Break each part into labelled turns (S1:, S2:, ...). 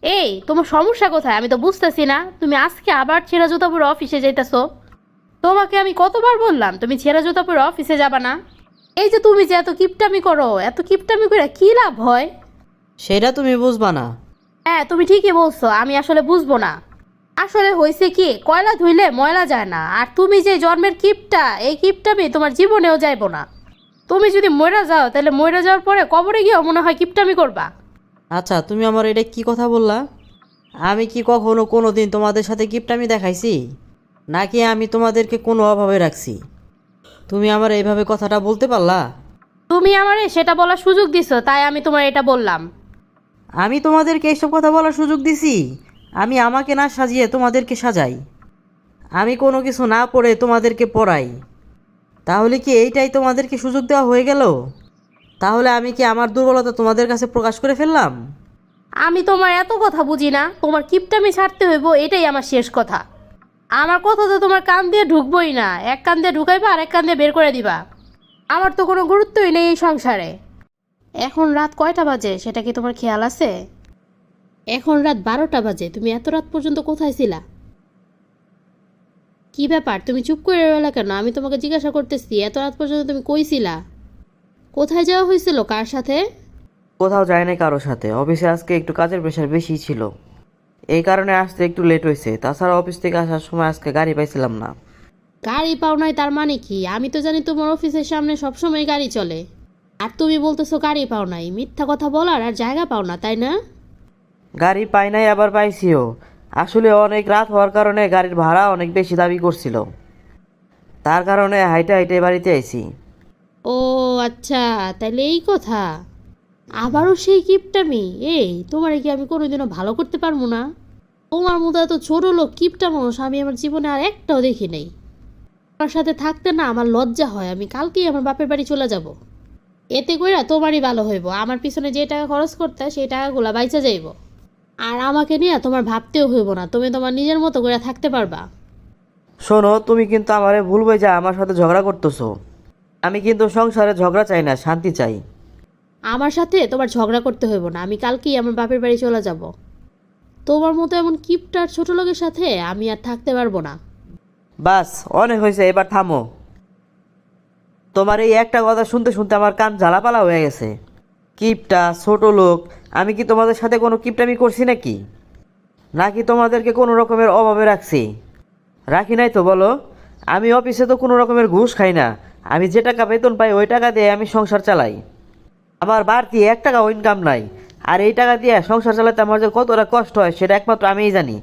S1: এই তোমার সমস্যা কোথায় আমি তো বুঝতেছি না। তুমি আজকে আবার ছেঁড়া জুতা পরে অফিসে যাইতেছো। তোমাকে আমি কতবার বললাম তুমি ছেঁড়া জুতা পরে অফিসে যাবা না। এই যে তুমি যে এত কিপটামি করো, এত কিপটামি করে কি লাভ হয়?
S2: সেটা তুমি বুঝবা না।
S1: হ্যাঁ তুমি ঠিকই বলছো, আমি আসলে বুঝবো না। আসলে হয়েছে কি, কয়লা ধুইলে ময়লা যায় না। আর তুমি যে জন্মের কিপটা, এই কিপটামি তোমার জীবনেও যাইবো না। তুমি যদি মরে যাও তাহলে মরে যাওয়ার পরে কবরে গিয়েও মনে হয় কিপটামি করবা।
S2: আচ্ছা, তুমি আমার এটা কি কথা বললা? আমি কি কখনো কোনো দিন তোমাদের সাথে কিপটামি দেখাইছি? নাকি আমি তোমাদেরকে কোনো অভাবে রাখছি? তুমি আমার এইভাবে কথাটা বলতে পারলা?
S1: তুমি আমারে সেটা বলার সুযোগ দিছো, তাই আমি তোমার এটা বললাম।
S2: আমি তোমাদেরকে এইসব কথা বলার সুযোগ দিছি? আমি আমাকে না সাজিয়ে তোমাদেরকে সাজাই? আমি কোনো কিছু না পড়ে তোমাদেরকে পড়াই? তাহলে কি এইটাই তোমাদেরকে সুযোগ দেওয়া হয়ে গেল? তাহলে আমি কি আমার দুর্বলতা তোমাদের কাছে প্রকাশ করে ফেললাম?
S1: আমি তোমার এত কথা বুঝি না, তোমার কিপটামি ছাড়তে হইব, এটাই আমার শেষ কথা। আমার কথা তো তোমার কান দিয়ে ঢুকবোই না, এক কান দিয়ে ঢুকাইবা আর এক কান দিয়ে বের করে দিবা। আমার তো কোনো গুরুত্বই নেই এই সংসারে। এখন রাত কয়টা বাজে সেটা কি তোমার খেয়াল আছে? এখন রাত 12টা বাজে, তুমি এত রাত পর্যন্ত কোথায় ছিলা? কি ব্যাপার, তুমি চুপ করে রইলা কেন? আমি তোমাকে জিজ্ঞাসা করতেছি এত রাত পর্যন্ত তুমি কই ছিলা? কোথায় যাওয়া হয়েছিল, কার সাথে?
S2: কোথাও যায় নাই কারোর সাথে। অফিসে আজকে একটু কাজের প্রেশার বেশি ছিল, এই কারণে আসতে একটু লেট হয়েছে। তাছাড়া অফিস থেকে আসার সময় আজকে গাড়ি পাইছিলাম না।
S1: গাড়ি পাও নাই তার মানে কি? আমি তো জানি তোমার অফিসের সামনে সবসময় গাড়ি চলে। আর তুমি বলতেছো গাড়ি পাও নাই? মিথ্যা কথা বলার আর জায়গা পাও না, তাই না?
S2: গাড়ি পাই নাই, আবার পাইছিও। আসলে অনেক রাত হওয়ার কারণে গাড়ির ভাড়া অনেক বেশি দাবি করছিল, তার কারণে হাইটে হাইটে বাড়িতে আইছি।
S1: ও আচ্ছা, তাইলে এই কথা। আবারও সেই কিপটামি। এই তোমারে কি আমি কোনোদিনও ভালো করতে পারবো না? তোমার মতো এত ছোট লোক কিপটা মানুষ আমি আমার জীবনে আর একটাও দেখি নাই। আমার সাথে থাকতে না আমার লজ্জা হয়। আমি কালকেই আমার বাপের বাড়ি চলে যাব। এতে কইরা তোমারই ভালো হইব। আমার পিছনে যে টাকা খরচ করতে সেই টাকাগুলো বাইচা যাইব। আর আমাকে নিয়ে তোমার ভাবতেও হইব না, তুমি তোমার নিজের মতো করে থাকতে পারবা।
S2: শোনো, তুমি কিন্তু আমারে ভুল বুঝা আমার সাথে ঝগড়া করতেছো। আমি কিন্তু সংসারে ঝগড়া চাই না, শান্তি চাই।
S1: আমার সাথে তোমার ঝগড়া করতে হইব না, আমি কালকেই আমার বাপের বাড়ি চলে যাব। তোমার মতো এমন কিপটার ছোট লোকের সাথে আমি আর থাকতে পারবো না।
S2: বাস, অনেক হয়েছে, এবার থামো। তোমার এই একটা কথা শুনতে শুনতে আমার কান ঝালাপালা হয়ে গেছে। কিপটা, ছোট লোক, আমি কি তোমাদের সাথে কোনো কিপটামি করছি নাকি? নাকি তোমাদেরকে কোনো রকমের অভাবে রাখছি? রাখি নাই তো, বলো। আমি অফিসে তো কোনো রকমের ঘুষ খাই না। আমি যে টাকা বেতন পাই ওই টাকা দিয়ে আমি সংসার চালাই। আমার বাড়তি 1 টাকাও ইনকাম নাই। আর এই টাকা দিয়ে সংসার চালাতে আমার যে কতটা কষ্ট হয় সেটা একমাত্র আমিই জানি।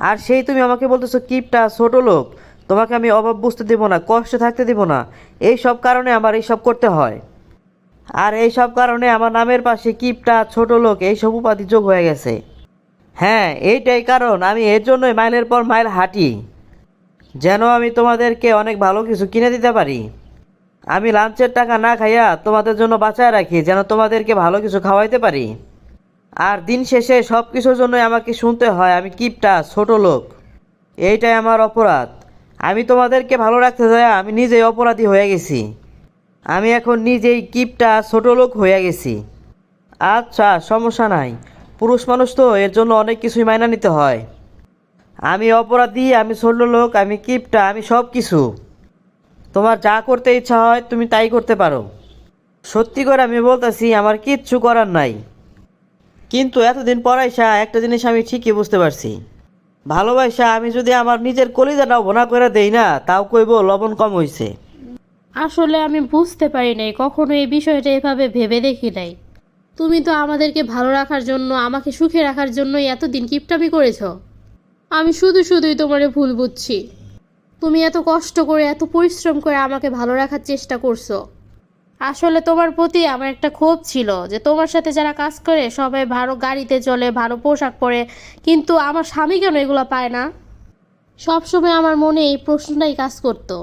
S2: আর সেই তুমি আমাকে বলতেছো কিপটা, ছোট লোক। তোমাকে আমি অভাব বুঝতে দেবো না, কষ্টে থাকতে দেবো না। এই সব কারণে আমার এইসব করতে হয়। আর এই সব কারণে আমার নামের পাশে কিপটা, ছোট লোক এইসব উপাধি যোগ হয়ে গেছে। হ্যাঁ, এইটাই কারণ। আমি এর জন্যই মাইলের পর মাইল হাঁটি, যেন আমি তোমাদেরকে অনেক ভালো কিছু কিনে দিতে পারি। আমি লাঞ্চের টাকা না খাইয়া তোমাদের জন্য বাঁচায় রাখি, যেন তোমাদেরকে ভালো কিছু খাওয়াইতে পারি। আর দিন শেষে সব কিছুর জন্যই আমাকে শুনতে হয় আমি কিপটা, ছোট লোক। এইটাই আমার অপরাধ। আমি তোমাদেরকে ভালো রাখতে যায় আমি নিজেই অপরাধী হয়ে গেছি। আমি এখন নিজেই কিপটা, ছোট লোক হয়ে গেছি। আচ্ছা, সমস্যা নাই। পুরুষ মানুষ তো, এর জন্য অনেক কিছুই মাইনা নিতে হয়। আমি অপরাধী, আমি ছোট লোক, আমি কিপটা, আমি সব কিছু। তোমার যা করতে ইচ্ছা হয় তুমি তাই করতে পারো। সত্যি করে আমি বলতেছি, আমার কিচ্ছু করার নাই। কিন্তু এতদিন পরাইসা একটা জিনিস আমি ঠিকই বুঝতে পারছি। ভালোবাসা আমি যদি আমার নিজের কলিজাটাও ভোনা করে দেই না, তাও কইব লবণ কম হইছে।
S1: আসলে আমি বুঝতে পারি নাই, কখনো এই বিষয়টা এভাবে ভেবে দেখি নাই। তুমি তো আমাদেরকে ভালো রাখার জন্য, আমাকে সুখে রাখার জন্যই এতদিন কিপটামি করেছো। আমি শুধু শুধুই তোমারে ভুল বুঝছি। তুমি এত কষ্ট করে, এত পরিশ্রম করে আমাকে ভালো রাখার চেষ্টা করছো। আসলে তোমার প্রতি আমার একটা ক্ষোভ ছিল যে তোমার সাথে যারা কাজ করে সবাই ভালো গাড়িতে চলে, ভালো পোশাক পরে, কিন্তু আমার স্বামী কেন এগুলো পায় না? সবসময় আমার মনে এই প্রশ্নটাই কাজ করতো।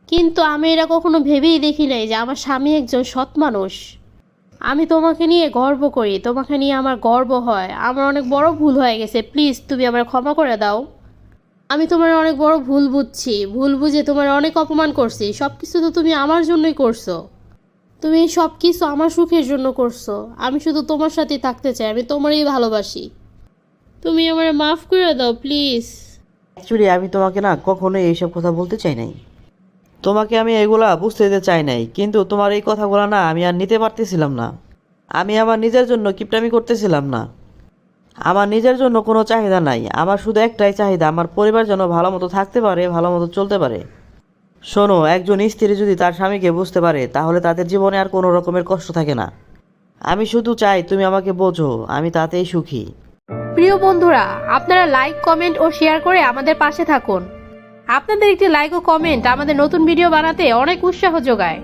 S1: কিন্তু আমি এটা কখনো ভেবেই দেখি নাই যে আমার স্বামী একজন সৎ মানুষ। আমি তোমাকে নিয়ে গর্ব করি, তোমাকে নিয়ে আমার গর্ব হয়। আমার অনেক বড় ভুল হয়ে গেছে, প্লিজ তুমি আমার ক্ষমা করে দাও। আমি তোমার অনেক বড় ভুল বুঝছি, ভুল বুঝে তোমার অনেক অপমান করছি। সব কিছু তো তুমি আমার জন্যই করছো। তুমি সব কিছু আমার সুখের জন্য করছো। আমি শুধু তোমার সাথেই থাকতে চাই, আমি তোমারই ভালোবাসি। তুমি আমারে মাফ করে দাও প্লিজ।
S2: অ্যাকচুয়ালি আমি তোমাকে না কখনোই এইসব কথা বলতে চাই নাই, তোমাকে আমি এগুলা বুঝতে দিতে চাই নাই, কিন্তু তোমার এই কথাগুলো না আমি আর নিতে পারতেছিলাম না। আমি আমার নিজের জন্য কিপটামি করতেছিলাম না। আমার নিজের জন্য কোনো চাহিদা নাই, আমার শুধু একটাই চাহিদা, আমার পরিবার যেন ভালো মতো থাকতে পারে, ভালো মতো চলতে পারে। শোনো, একজন স্ত্রী যদি তার স্বামীকে বুঝতে পারে তাহলে তাদের জীবনে আর কোনো রকমের কষ্ট থাকে না। আমি শুধু চাই তুমি আমাকে বোঝো, আমি তাতেই সুখী।
S1: প্রিয় বন্ধুরা, আপনারা লাইক, কমেন্ট ও শেয়ার করে আমাদের পাশে থাকুন। আপনাদের একটি লাইক ও কমেন্ট আমাদের নতুন ভিডিও বানাতে অনেক উৎসাহ যোগায়।